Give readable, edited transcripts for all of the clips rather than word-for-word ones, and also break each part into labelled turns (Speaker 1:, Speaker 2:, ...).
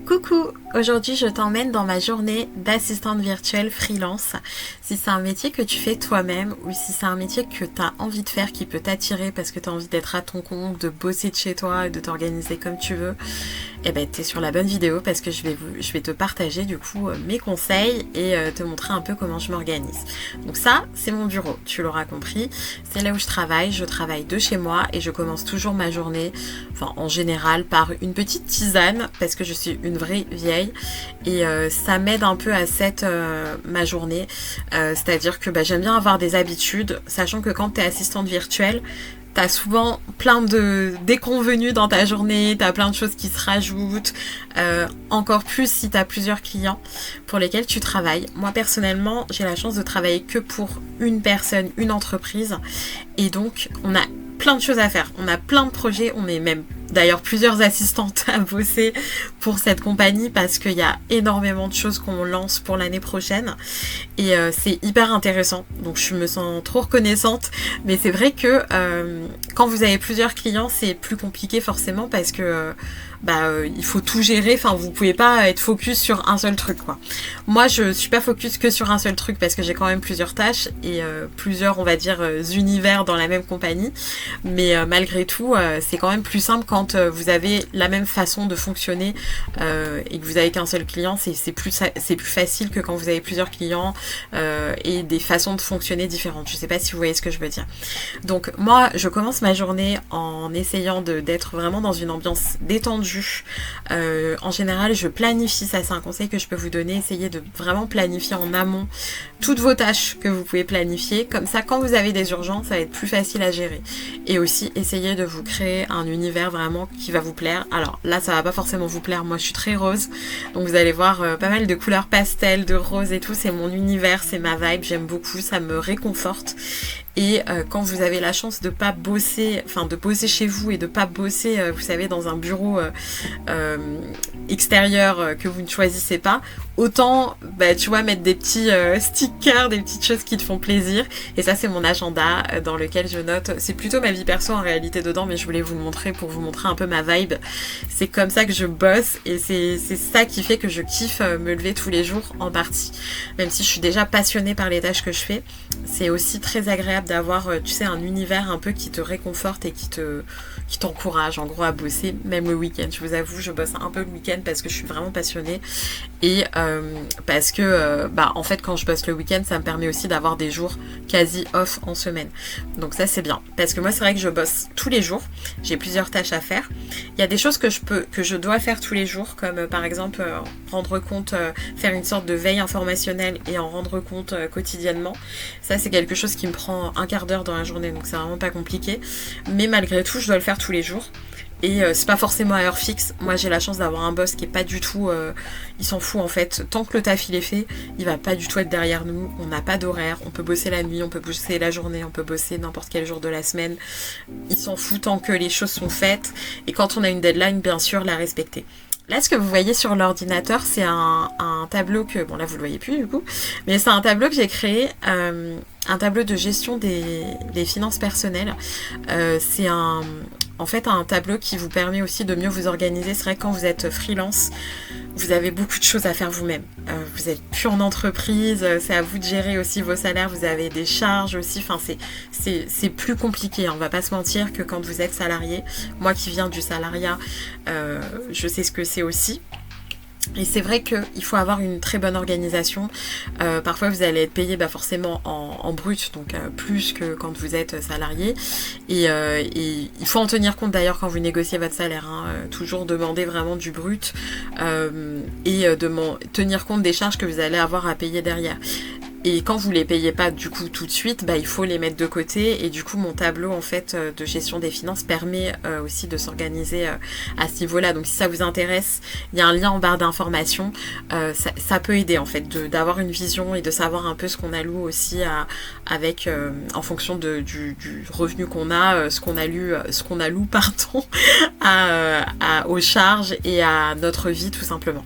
Speaker 1: Coucou, aujourd'hui je t'emmène dans ma journée d'assistante virtuelle freelance. Si c'est un métier que tu fais toi-même ou si c'est un métier que tu as envie de faire qui peut t'attirer parce que tu as envie d'être à ton compte, de bosser de chez toi et de t'organiser comme tu veux, eh ben t'es sur la bonne vidéo parce que je vais te partager du coup mes conseils et te montrer un peu comment je m'organise. Donc ça, c'est mon bureau, tu l'auras compris. C'est là où je travaille de chez moi et je commence toujours ma journée, enfin en général par une petite tisane parce que je suis une vraie vieille et ça m'aide un peu à set ma journée. C'est-à-dire que j'aime bien avoir des habitudes, sachant que quand tu es assistante virtuelle, t'as souvent plein de déconvenus dans ta journée, t'as plein de choses qui se rajoutent, encore plus si t'as plusieurs clients pour lesquels tu travailles. Moi personnellement, j'ai la chance de travailler que pour une personne, une entreprise, et donc on a plein de choses à faire, on a plein de projets, on est même d'ailleurs plusieurs assistantes à bosser pour cette compagnie parce qu'il y a énormément de choses qu'on lance pour l'année prochaine et c'est hyper intéressant, donc je me sens trop reconnaissante. Mais c'est vrai que quand vous avez plusieurs clients, c'est plus compliqué forcément parce que il faut tout gérer, enfin vous pouvez pas être focus sur un seul truc quoi. Moi je suis pas focus que sur un seul truc parce que j'ai quand même plusieurs tâches et plusieurs on va dire univers dans la même compagnie, mais malgré tout c'est quand même plus simple quand vous avez la même façon de fonctionner et que vous avez qu'un seul client, c'est plus facile que quand vous avez plusieurs clients et des façons de fonctionner différentes. Je sais pas si vous voyez ce que je veux dire. Donc moi je commence ma journée en essayant d'être vraiment dans une ambiance détendue. En général je planifie, ça c'est un conseil que je peux vous donner, essayez de vraiment planifier en amont toutes vos tâches que vous pouvez planifier, comme ça quand vous avez des urgences ça va être plus facile à gérer. Et aussi essayez de vous créer un univers vraiment qui va vous plaire. Alors là ça va pas forcément vous plaire, moi je suis très rose, donc vous allez voir pas mal de couleurs pastel, de rose et tout, c'est mon univers, c'est ma vibe, j'aime beaucoup, ça me réconforte. Et quand vous avez la chance de pas bosser, enfin de bosser chez vous et de pas bosser, vous savez, dans un bureau extérieur que vous ne choisissez pas, autant, tu vois, mettre des petits stickers, des petites choses qui te font plaisir. Et ça, c'est mon agenda dans lequel je note. C'est plutôt ma vie perso en réalité dedans, mais je voulais vous le montrer pour vous montrer un peu ma vibe. C'est comme ça que je bosse et c'est ça qui fait que je kiffe me lever tous les jours en partie. Même si je suis déjà passionnée par les tâches que je fais, c'est aussi très agréable d'avoir, tu sais, un univers un peu qui te réconforte et qui t'encourage en gros à bosser, même le week-end. Je vous avoue, je bosse un peu le week-end parce que je suis vraiment passionnée et parce que en fait quand je bosse le week-end ça me permet aussi d'avoir des jours quasi off en semaine, donc ça c'est bien parce que moi c'est vrai que je bosse tous les jours, j'ai plusieurs tâches à faire. Il y a des choses que je dois faire tous les jours, comme par exemple rendre compte, faire une sorte de veille informationnelle et en rendre compte quotidiennement. Ça c'est quelque chose qui me prend un quart d'heure dans la journée, donc c'est vraiment pas compliqué, mais malgré tout je dois le faire tous les jours. Et c'est pas forcément à heure fixe. Moi j'ai la chance d'avoir un boss qui est pas du tout, il s'en fout en fait. Tant que le taf il est fait, il va pas du tout être derrière nous. On n'a pas d'horaire, on peut bosser la nuit, on peut bosser la journée, on peut bosser n'importe quel jour de la semaine. Il s'en fout tant que les choses sont faites. Et quand on a une deadline, bien sûr, la respecter. Là, ce que vous voyez sur l'ordinateur, c'est un tableau que... Bon, là, vous le voyez plus, du coup. Mais c'est un tableau que j'ai créé, un tableau de gestion des finances personnelles. C'est en fait un tableau qui vous permet aussi de mieux vous organiser. C'est vrai que quand vous êtes freelance, vous avez beaucoup de choses à faire vous-même. Vous êtes plus en entreprise, c'est à vous de gérer aussi vos salaires, vous avez des charges aussi. Enfin, c'est plus compliqué, on va pas se mentir, que quand vous êtes salarié. Moi qui viens du salariat, je sais ce que c'est aussi. Et c'est vrai qu'il faut avoir une très bonne organisation. Parfois vous allez être payé forcément en brut, donc plus que quand vous êtes salarié. Et il faut en tenir compte d'ailleurs quand vous négociez votre salaire. Toujours demander vraiment du brut et tenir compte des charges que vous allez avoir à payer derrière. Et quand vous les payez pas du coup tout de suite, il faut les mettre de côté. Et du coup mon tableau en fait de gestion des finances permet aussi de s'organiser à ce niveau-là. Donc si ça vous intéresse, il y a un lien en barre d'informations. Ça peut aider en fait d'avoir une vision et de savoir un peu ce qu'on alloue aussi avec en fonction du revenu qu'on a, ce qu'on alloue pardon aux charges et à notre vie tout simplement.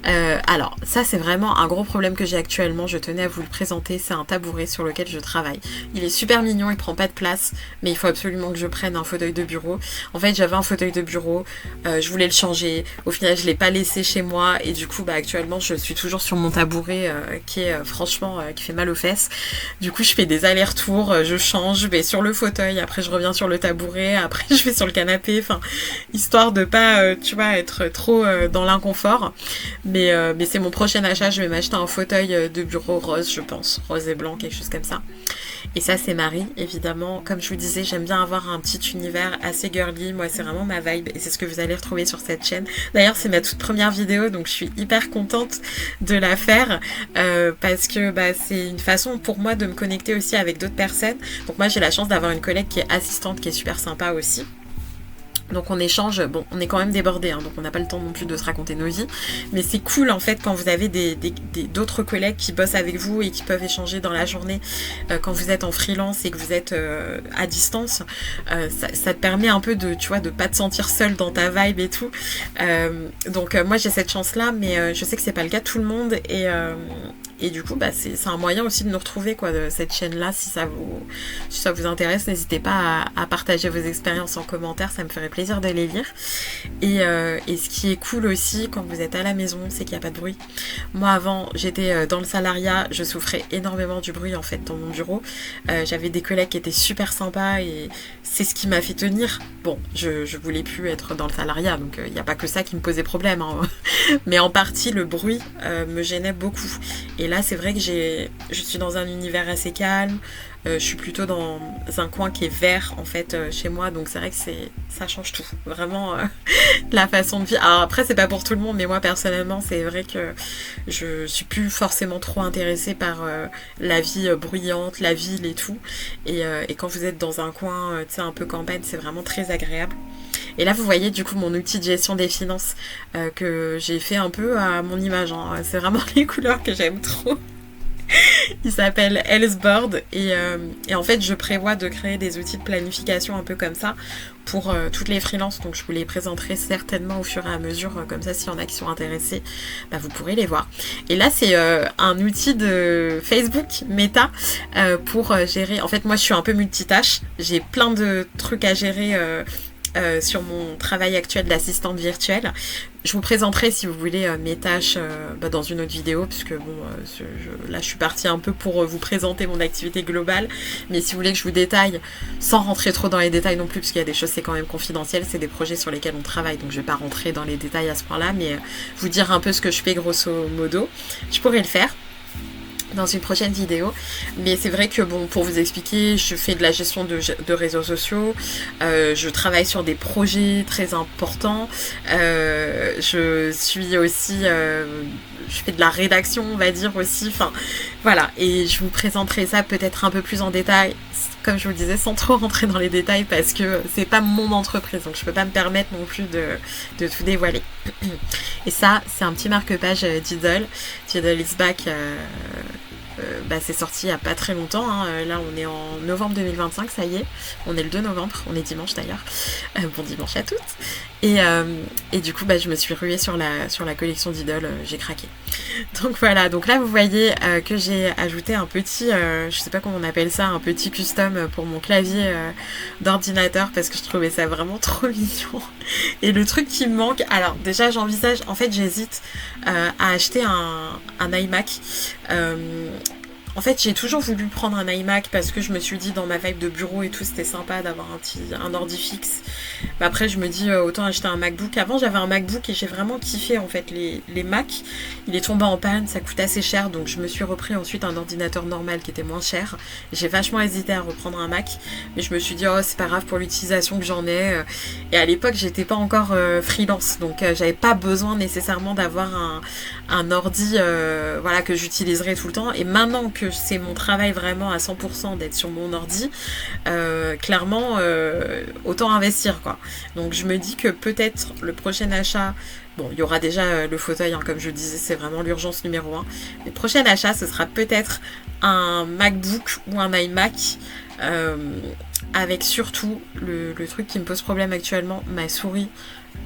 Speaker 1: Alors ça c'est vraiment un gros problème que j'ai actuellement, je tenais à vous le présenter, c'est un tabouret sur lequel je travaille. Il est super mignon, il prend pas de place, mais il faut absolument que je prenne un fauteuil de bureau. En fait, j'avais un fauteuil de bureau, je voulais le changer. Au final, je l'ai pas laissé chez moi et du coup, actuellement, je suis toujours sur mon tabouret qui est franchement qui fait mal aux fesses. Du coup, je fais des allers-retours, je change, je vais sur le fauteuil, après je reviens sur le tabouret, après je vais sur le canapé, enfin, histoire de pas, tu vois, être trop dans l'inconfort. Mais c'est mon prochain achat, je vais m'acheter un fauteuil de bureau rose, je pense, rose et blanc, quelque chose comme ça. Et ça, c'est Marie, évidemment. Comme je vous disais, j'aime bien avoir un petit univers assez girly. Moi, c'est vraiment ma vibe et c'est ce que vous allez retrouver sur cette chaîne. D'ailleurs, c'est ma toute première vidéo, donc je suis hyper contente de la faire parce que c'est une façon pour moi de me connecter aussi avec d'autres personnes. Donc moi, j'ai la chance d'avoir une collègue qui est assistante, qui est super sympa aussi. Donc on échange, bon on est quand même débordés, donc on n'a pas le temps non plus de se raconter nos vies, mais c'est cool en fait quand vous avez d'autres collègues qui bossent avec vous et qui peuvent échanger dans la journée quand vous êtes en freelance et que vous êtes à distance, ça te permet un peu de, tu vois, de pas te sentir seul dans ta vibe et tout. Donc moi j'ai cette chance là, mais je sais que c'est pas le cas de tout le monde et du coup, c'est un moyen aussi de nous retrouver quoi, de cette chaîne-là. Si ça vous intéresse, n'hésitez pas à partager vos expériences en commentaire, ça me ferait plaisir de les lire. Et ce qui est cool aussi quand vous êtes à la maison, c'est qu'il n'y a pas de bruit. Moi avant, j'étais dans le salariat, je souffrais énormément du bruit en fait dans mon bureau. J'avais des collègues qui étaient super sympas et c'est ce qui m'a fait tenir. Bon, je voulais plus être dans le salariat, donc il n'y a pas que ça qui me posait problème. Hein. Mais en partie, le bruit me gênait beaucoup. Et là, c'est vrai que je suis dans un univers assez calme. Je suis plutôt dans un coin qui est vert en fait chez moi, donc c'est vrai que ça change tout. Vraiment la façon de vivre. Alors après, c'est pas pour tout le monde, mais moi personnellement, c'est vrai que je suis plus forcément trop intéressée par la vie bruyante, la ville et tout. Et quand vous êtes dans un coin, tu sais, un peu campagne, c'est vraiment très agréable. Et là, vous voyez du coup mon outil de gestion des finances que j'ai fait un peu à mon image. Hein. C'est vraiment les couleurs que j'aime trop. Il s'appelle Healthboard et en fait je prévois de créer des outils de planification un peu comme ça pour toutes les freelances, donc je vous les présenterai certainement au fur et à mesure, comme ça s'il y en a qui sont intéressés, vous pourrez les voir. Et là c'est un outil de Facebook Meta pour gérer, en fait moi je suis un peu multitâche, j'ai plein de trucs à gérer sur mon travail actuel d'assistante virtuelle. Je vous présenterai si vous voulez mes tâches dans une autre vidéo, puisque bon, là je suis partie un peu pour vous présenter mon activité globale, mais si vous voulez que je vous détaille, sans rentrer trop dans les détails non plus, parce qu'il y a des choses c'est quand même confidentiel, c'est des projets sur lesquels on travaille, donc je vais pas rentrer dans les détails à ce point-là, mais vous dire un peu ce que je fais grosso modo, je pourrais le faire dans une prochaine vidéo. Mais c'est vrai que bon, pour vous expliquer, je fais de la gestion de réseaux sociaux, je travaille sur des projets très importants, je suis aussi je fais de la rédaction, on va dire aussi, enfin voilà, et je vous présenterai ça peut-être un peu plus en détail, comme je vous le disais, sans trop rentrer dans les détails parce que c'est pas mon entreprise, donc je peux pas me permettre non plus de tout dévoiler. Et ça, c'est un petit marque-page d'Idol. Idol is back. C'est sorti il n'y a pas très longtemps, hein. Là on est en novembre 2025, ça y est, on est le 2 novembre, on est dimanche d'ailleurs, bon dimanche à toutes, et du coup je me suis ruée sur la collection d'Idol, j'ai craqué. Donc voilà, donc là vous voyez que j'ai ajouté un petit, je sais pas comment on appelle ça, un petit custom pour mon clavier d'ordinateur parce que je trouvais ça vraiment trop mignon. Et le truc qui me manque, alors déjà j'envisage, en fait j'hésite à acheter un iMac. En fait, j'ai toujours voulu prendre un iMac parce que je me suis dit dans ma vibe de bureau et tout, c'était sympa d'avoir un ordi fixe. Mais après, je me dis autant acheter un MacBook. Avant, j'avais un MacBook et j'ai vraiment kiffé en fait les Mac. Il est tombé en panne, ça coûte assez cher, donc je me suis repris ensuite un ordinateur normal qui était moins cher. J'ai vachement hésité à reprendre un Mac, mais je me suis dit oh c'est pas grave pour l'utilisation que j'en ai. Et à l'époque, j'étais pas encore freelance, donc j'avais pas besoin nécessairement d'avoir un ordi voilà, que j'utiliserais tout le temps. Et maintenant que c'est mon travail vraiment à 100% d'être sur mon ordi, clairement autant investir quoi. Donc je me dis que peut-être le prochain achat, bon il y aura déjà le fauteuil, hein, comme je disais c'est vraiment l'urgence numéro 1, le prochain achat ce sera peut-être un MacBook ou un iMac, avec surtout le truc qui me pose problème actuellement, ma souris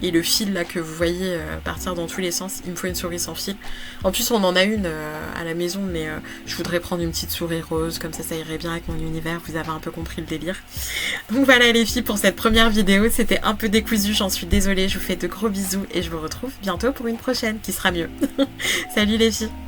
Speaker 1: Et le fil là que vous voyez partir dans tous les sens, il me faut une souris sans fil. En plus on en a une à la maison, mais je voudrais prendre une petite souris rose, comme ça irait bien avec mon univers, vous avez un peu compris le délire. Donc voilà les filles pour cette première vidéo, c'était un peu décousu, j'en suis désolée, je vous fais de gros bisous et je vous retrouve bientôt pour une prochaine qui sera mieux. Salut les filles!